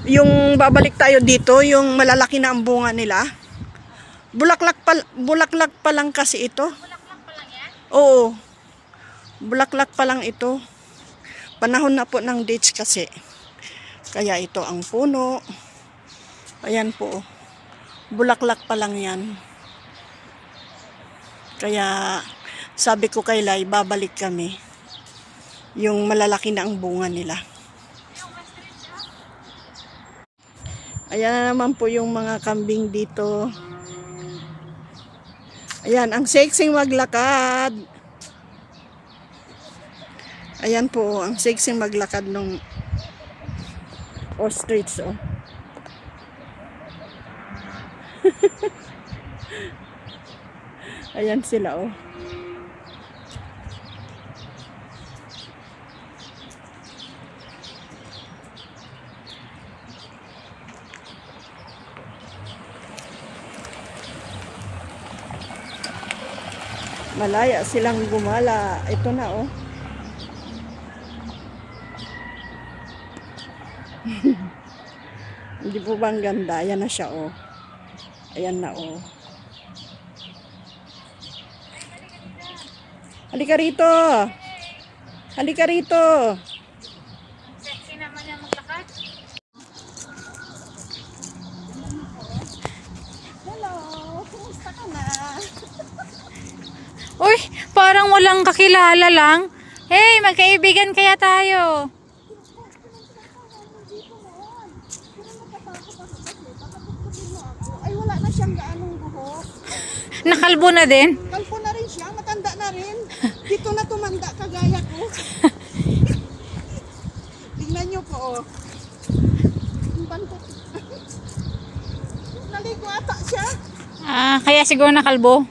Yung babalik tayo dito, yung malalaki na ang bunga nila. Bulaklak pa lang kasi ito. Bulaklak pa lang yan? Oo. Bulaklak pa lang ito. Panahon na po ng dates kasi. Kaya ito ang puno. Ayan po. Bulaklak pa lang yan. Kaya sabi ko kay Lai, babalik kami. Yung malalaki na ang bunga nila. Ayan na naman po yung mga kambing dito. Ayan, ang sexy maglakad. Ayan po, ang sexy maglakad ng ostrich, oh. Ayan sila, oh. Malaya silang gumala. Ito na, oh. Hindi po ba ang ganda? Ayan na siya, oh. Ayan na, oh. Halika rito. Halika rito. Sexy naman yung maglakad. Hello. Kumusta ka na? Uy, parang walang kakilala lang. Hey, magkaibigan kaya tayo. Ay, wala na siyang gaanong buhok. Nakalbo na din. Kalpo na rin siya. Matanda na rin. Dito na tumanda kagaya ko. Tingnan niyo po, oh. Ang bantot. Naligo ata siya. Ah, kaya siguro nakalbo.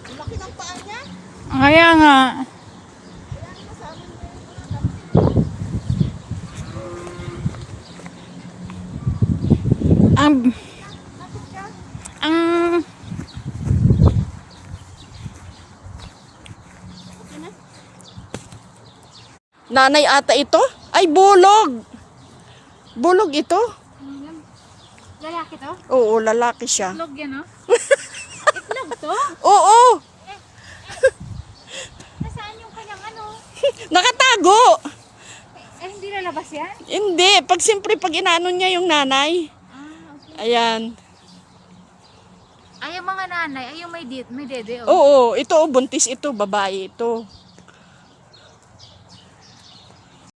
Ang laki ng paa niya. Kaya nga. Ang Nanay ata ito? Ay, bulog. Bulog ito? lalaki to? Oo, lalaki siya. Itlog yan, no? Itlog to? Oo. Nasaan yung kanyang ano? Nakatago. Eh, hindi lalabas yan? Hindi. Pag siyempre, pag inaano niya yung nanay. Ah, okay. Ayan. Ay, yung mga nanay, ay yung may dede, oh. Oo, ito, buntis ito, babae ito.